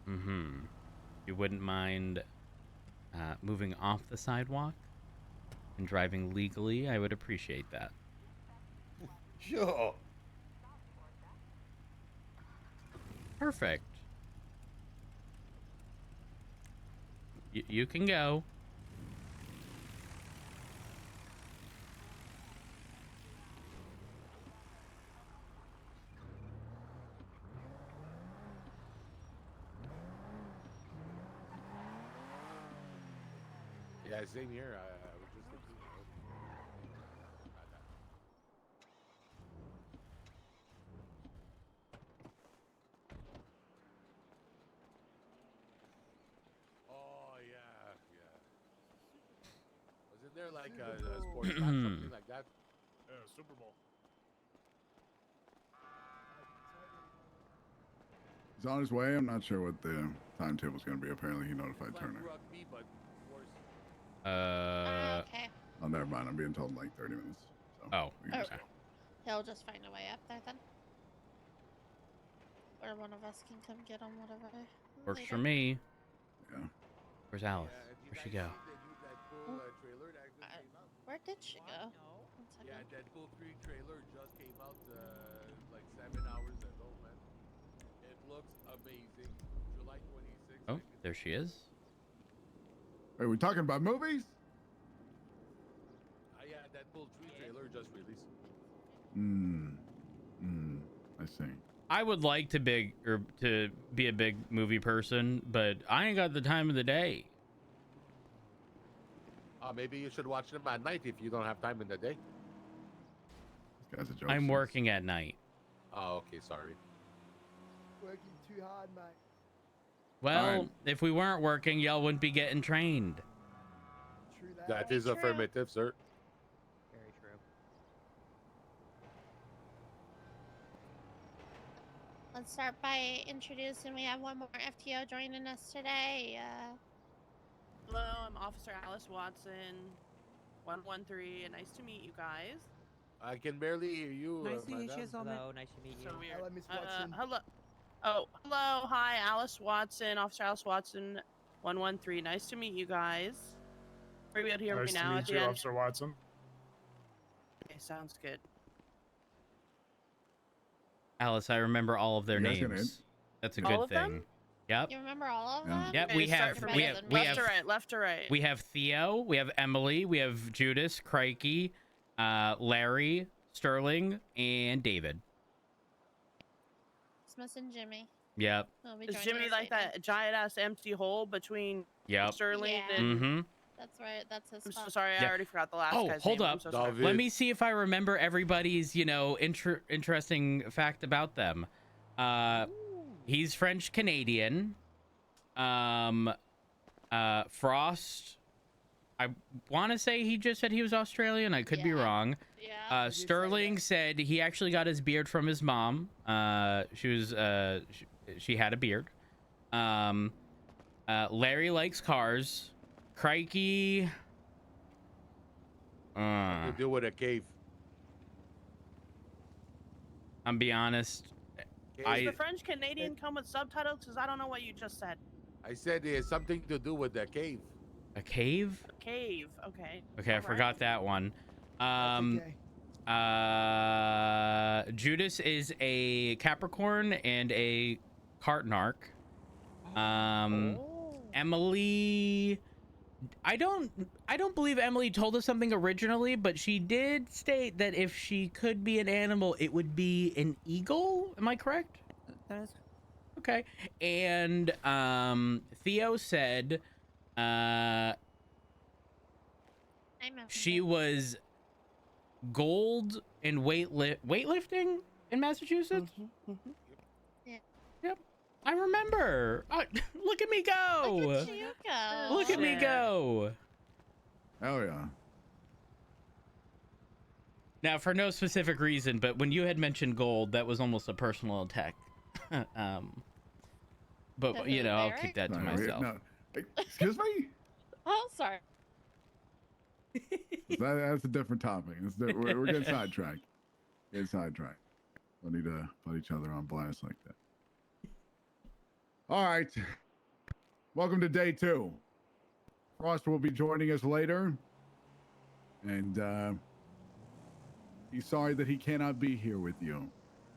You wouldn't mind moving off the sidewalk and driving legally? I would appreciate that.
Sure.
Perfect. You can go.
Yeah, same here. I was just thinking. Oh yeah, yeah. Wasn't there like a sports map, something like that?
Yeah, Super Bowl.
He's on his way. I'm not sure what the timetable's going to be. Apparently, he notified
Like
Turner.
rugby, but worse.
Okay.
Oh, never mind. I'm being told in like 30 minutes. So
Oh,
we can just
okay.
go.
He'll just find a way up there then. Or one of us can come get him, whatever.
works for
later.
me.
Yeah.
Where's Alice?
Yeah, and you
Where'd she
guys
go?
see the new Deadpool trailer that just came out?
Where did she go? One second.
Yeah, Deadpool 3 trailer just came out like 7 hours ago, man. It looks amazing. July 26th.
Oh, there she is.
Wait, we talking about movies?
Yeah, Deadpool 3 trailer just released.
Hmm. Hmm. I see.
I would like to be a big movie person, but I ain't got the time of the day.
Maybe you should watch them at night if you don't have time in the day.
This guy's a joke.
I'm working at night.
Oh, okay, sorry.
Working too hard, mate.
Well,
right.
if we weren't working, y'all wouldn't be getting trained.
True that.
That is
True.
affirmative, sir.
Very true.
Let's start by introducing. We have one more FTO joining us today.
Hello, I'm Officer Alice Watson, 113, and nice to meet you guys.
I can barely hear you.
Nice to meet you,
madam.
Hello, nice to meet you.
So weird.
Hello, Miss Watson.
Hello. Oh, hello. Hi, Alice Watson, Officer Alice Watson, 113. Nice to meet you guys. Are you able to hear me now at the end?
Officer Watson.
Okay, sounds good.
Alice, I remember all of their
You guys gonna
names. That's a
All
good
of them?
thing. Yep.
You remember all of
Yeah.
them?
Yep,
Okay,
we
start
have
from
we
left
have we
to
have
right, left to right.
we have Theo, we have Emily, we have Judas, Crikey, Larry, Sterling, and David.
It's missing Jimmy.
Yep.
He'll be
Is
joining
Jimmy
us
like
later.
that giant ass empty hole between
Yep.
Sterling
Yeah.
and?
Mm-hmm.
That's right. That's his
I'm so
spot.
sorry, I
Yeah.
already forgot the last
Oh,
guy's
hold
name.
up.
I'm so sorry.
David.
Let me see if I remember everybody's, interesting fact about them. He's French Canadian. Frost, I want to say he just said he was Australian. I could be
Yeah.
wrong.
Yeah.
Sterling said he actually got his beard from his mom. She had a beard. Larry likes cars. Crikey.
To do with a cave.
I'm be honest.
Does the French Canadian come with subtitles? Because I don't know what you just said.
I said it has something to do with the cave.
A cave?
A cave. Okay.
Okay, I
All right.
forgot that one.
That's okay.
Judas is a Capricorn and a Cartnarch. Emily, I don't believe Emily told us something originally, but she did state that if she could be an animal, it would be an eagle. Am I correct?
That is
Okay. And Theo said she was gold in weightlifting in Massachusetts.
Yeah.
Yep, I remember. Look at me go!
Look at you go.
Look at me go!
Oh yeah.
Now, for no specific reason, but when you had mentioned gold, that was almost a personal attack. But
To who,
I'll
Eric?
keep that to
No,
myself.
no. Excuse me.
Oh, sorry.
That's a different topic. We're getting sidetracked. Getting sidetracked. Don't need to put each other on blast like that. All right. Welcome to day 2. Frost will be joining us later. And he's sorry that he cannot be here with you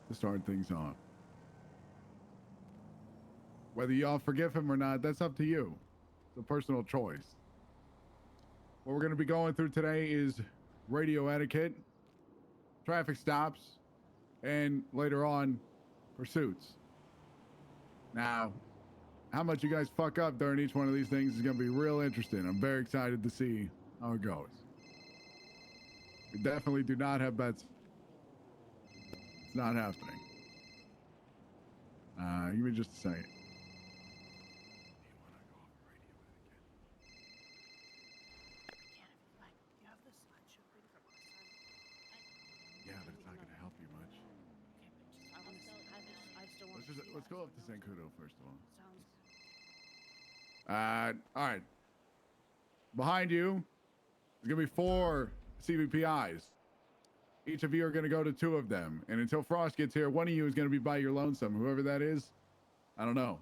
to start things off. Whether y'all forgive him or not, that's up to you. It's a personal choice. What we're going to be going through today is radio etiquette, traffic stops, and later on, pursuits. Now, how much you guys fuck up during each one of these things is going to be real interesting. I'm very excited to see how it goes. We definitely do not have bets. It's not happening. Give me just a second. Yeah, but it's not going to help you much. Let's go up to Zancudo first of all. All right. Behind you, there's going to be 4 CVPIs. Each of you are going to go to 2 of them. And until Frost gets here, one of you is going to be by your lonesome. Whoever that is, I don't know.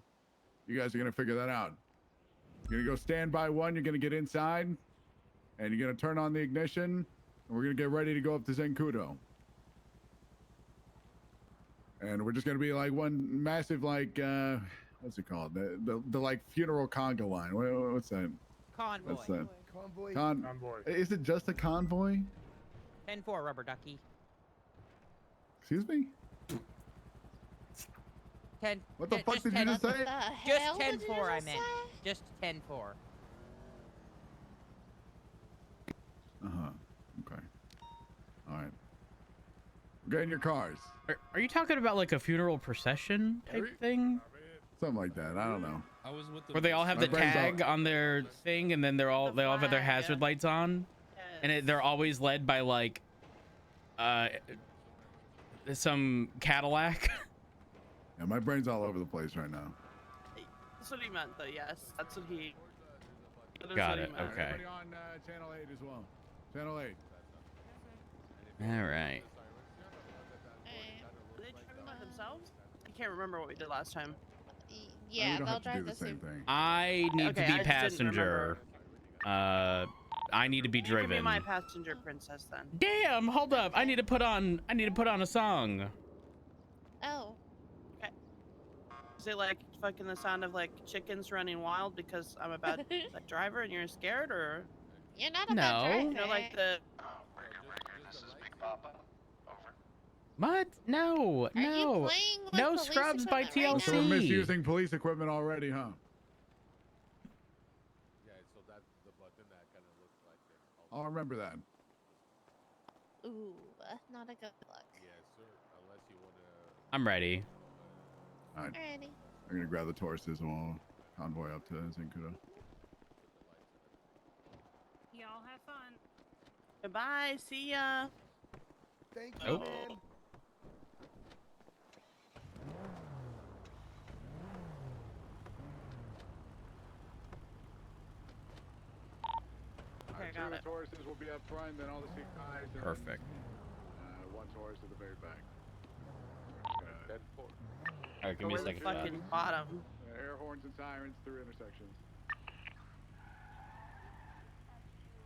You guys are going to figure that out. You're going to go stand by one. You're going to get inside. And you're going to turn on the ignition. And we're going to get ready to go up to Zancudo. And we're just going to be like one massive, like, what's it called? The like funeral conga line. What's that?
Convoy.
What's that?
Convoy.
Convoy.
Is it just a convoy?
10-4, rubber ducky.
Excuse me?
10.
What the
ju-
fuck
just
did you
10
just say?
The
Just
hell
10
did you
4, I
just
meant.
say?
Just 10 4.
Okay. All right. Get in your cars.
Are you talking about like a funeral procession type thing?
Something like that. I don't know.
I was with them.
Where they all have
My
the
brain's all-
tag on their thing, and then they all have their hazard lights on, and they're always led by like some Cadillac.
Yeah, my brain's all over the place right now.
That's what he meant, though. Yes, that's what he. That is
Got
what he
it.
meant.
Okay.
Everybody on channel 8 as well. Channel 8.
All right.
Are they driving by themselves? I can't remember what we did last time.
Yeah,
don't
they'll
have to do
drive
the
the
same
same.
thing.
I need
Okay,
to
I
be
just didn't
passenger. I need to be
You can be
driven.
my passenger princess then.
Damn! Hold up. I need to put on a song.
Oh.
Okay. Is it like fucking the sound of like chickens running wild because I'm a bad like, driver and you're scared, or?
You're not a
No.
bad driver.
You know, like the.
This is Big Papa. Over.
What? No.
Are you
No.
playing with
No
police
scrubs by
equipment right
So we're
now?
TLC.
misusing police equipment already, huh?
Yeah, so that's the button that kind of looks like it.
I'll remember that.
Ooh, not a good look.
Yeah, sir. Unless you want to.
I'm ready.
All right.
Alrighty.
I'm going to grab the Tauruses and we'll convoy up to Zincudo.
Y'all have fun.
Goodbye. See ya.
Thank
Oh.
you, man.
Okay, got it.
Tauruses will be up front, then all the 6 guys.
Perfect.
One Taurus at the very back.
All right, give
So
me a
we're the
second for that.
fucking bottom.
Air horns and sirens through intersections.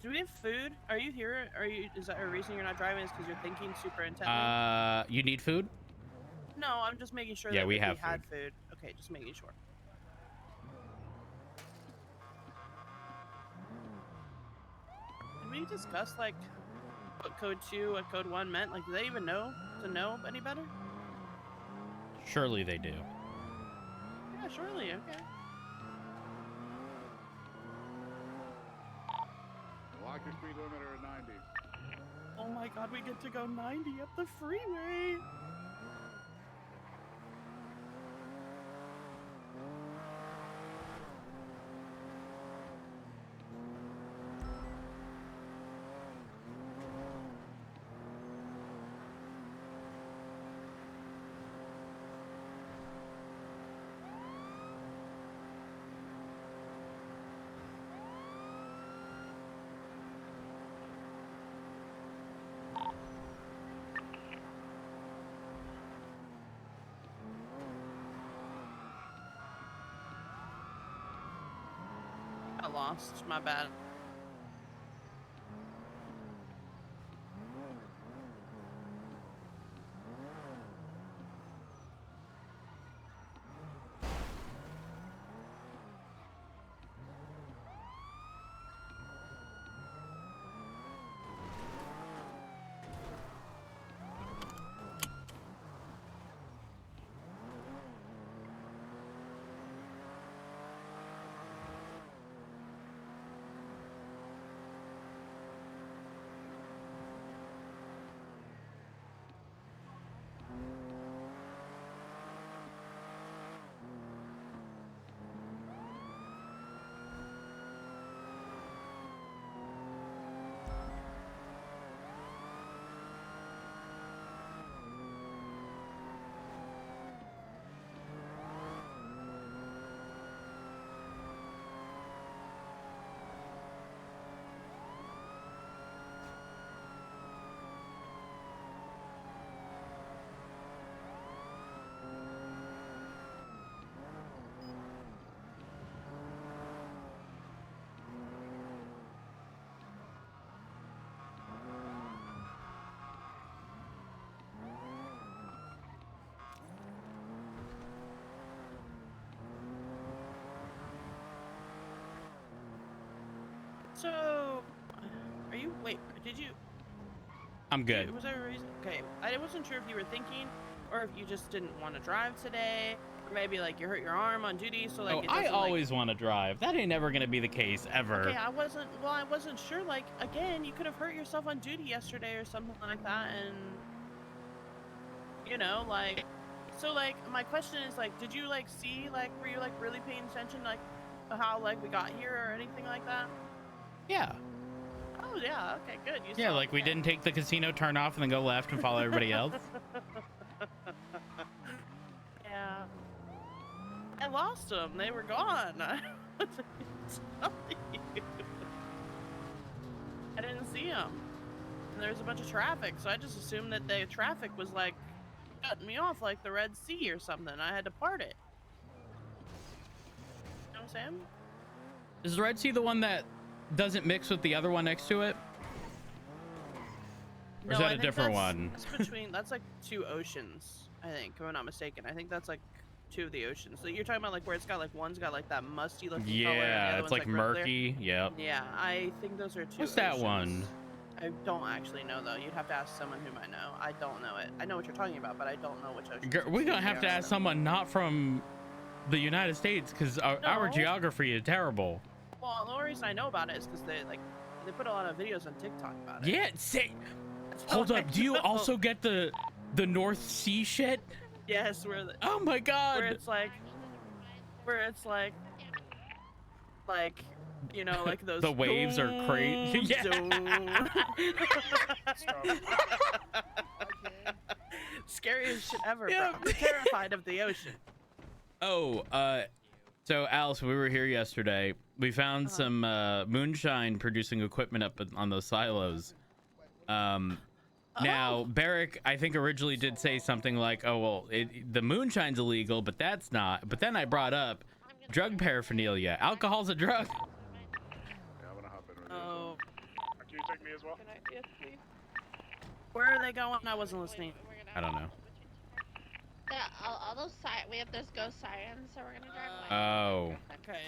Do we have food? Are you here? Are you? Is that a reason you're not driving? Is because you're thinking super intently?
You need food?
No, I'm just making sure
Yeah,
that
we
if
have
we had food. Okay, just making sure. Did we discuss like what code 2, what code 1 meant? Like, do they even know to know any better?
Surely they do.
Yeah, surely. Okay.
Lock your speed limiter at 90.
Oh my God, we get to go 90 up the freeway. I lost. My bad. So, are you? Wait, did you?
I'm good.
Was there a reason? Okay, I wasn't sure if you were thinking, or if you just didn't want to drive today, maybe like you hurt your arm on duty, so like
Oh,
it
I
doesn't,
always want to drive. That ain't never gonna be the case ever.
Okay, I wasn't sure. Like, again, you could have hurt yourself on duty yesterday or something like that, and you know, like, so like my question is like, did you like see like were you like really paying attention like how like we got here or anything like that?
Yeah.
Oh yeah, okay, good. You
Yeah,
saw,
like we
okay.
didn't take the casino turn off and then go left and follow everybody else.
Yeah. I lost them. They were gone. I didn't see them. And there's a bunch of traffic, so I just assumed that the traffic was like cutting me off like the Red Sea or something. I had to part it. You know what I'm saying?
Is the Red Sea the one that doesn't mix with the other one next to it? Or is
No,
that
I
a
think
different
that's-
one?
That's between, that's like two oceans, I think, if I'm not mistaken. I think that's like two of the oceans. So you're talking about like where it's got like, one's got like that musty looking color. And the
Yeah,
other
it's
one's,
like
real clear.
murky. Yep.
Yeah, I think those are two
What's that
oceans.
one?
I don't actually know though. You'd have to ask someone who might know. I don't know it. I know what you're talking about, but I don't know which ocean.
We're gonna have to ask someone not from the United States because our
No.
geography is terrible.
Well, the only reason I know about it is because they put a lot of videos on TikTok about it.
Yeah, hold up. Do you also get the North Sea shit?
Yes, where the,
oh my god,
where it's like you know, like those
the waves are crazy. Yeah.
Scariest shit ever,
Yeah.
bro. I'm terrified of the ocean.
Oh, so Alice, we were here yesterday. We found some moonshine producing equipment up on those silos. Now, Barrick, I think originally did say something like, "Oh well, the moonshine's illegal, but that's not." But then I brought up drug paraphernalia. Alcohol's a drug.
Oh.
Can you take me as well?
Yes, please.
Where are they going? I wasn't listening.
I don't know.
All those we have those ghost sirens, so we're gonna drive away.
Oh.
Okay.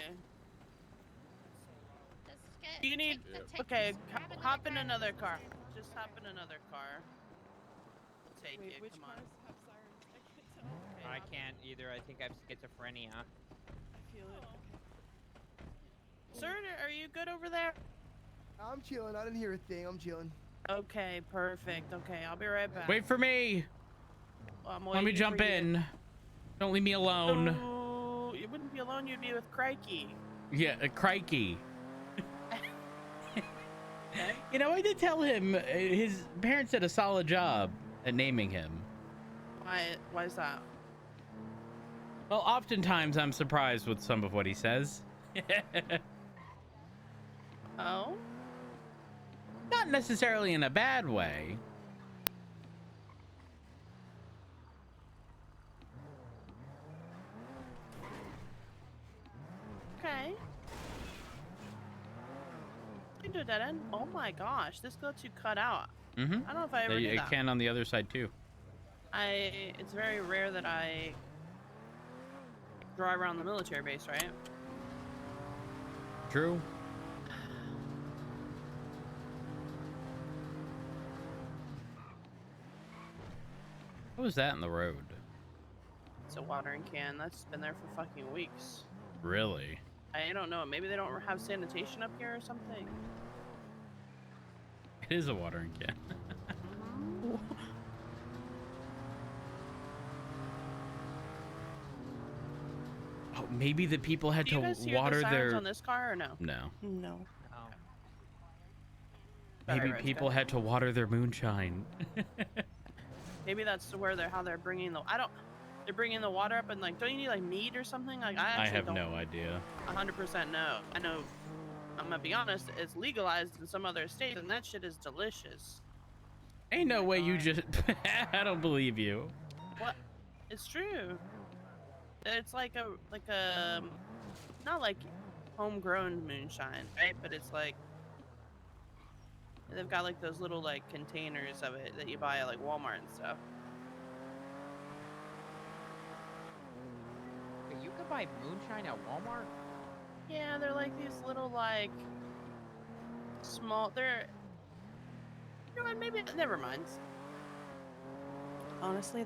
Just get,
You need. Okay, hop in another car. Just hop in another car. Take it.
Which
Come on.
cars have sirens? I can't either. I think I have schizophrenia.
I feel it.
Sir, are you good over there?
I'm chilling. I didn't hear a thing. I'm chilling.
Okay, perfect. Okay, I'll be right back.
Wait for me.
I'm
Let me
waiting
jump
for you.
in. Don't leave me alone.
No, you wouldn't be alone. You'd be with Crikey.
Yeah, crikey. You know, I did tell him his parents did a solid job at naming him.
Why is that?
Well, oftentimes I'm surprised with some of what he says.
Oh?
Not necessarily in a bad way.
Okay. You can do a dead end. Oh my gosh, this got to cut out.
Mm-hmm.
I don't know if I ever did
It
that.
can on the other side too.
It's very rare that I drive around the military base, right?
True. What was that in the road?
It's a watering can. That's been there for fucking weeks.
Really?
I don't know. Maybe they don't have sanitation up here or something.
It is a watering can. Oh, maybe the people had
Do you
to
guys hear
water
the sirens
their.
on this car or no?
No.
No.
Maybe
Alright,
people
good.
had to water their moonshine.
Maybe that's where how they're bringing the. They're bringing the water up and like, don't you need like meat or something? Like I
I
actually
have
don't
no idea.
100% know. I know. I'm gonna be honest. It's legalized in some other states, and that shit is delicious.
Ain't no way you just. I don't believe you.
What? It's true. It's like a not like homegrown moonshine, right? But it's like they've got like those little like containers of it that you buy at like Walmart and stuff.
You could buy moonshine at Walmart?
Yeah, they're like these little like small. They're. You know what? Maybe never mind. Honestly,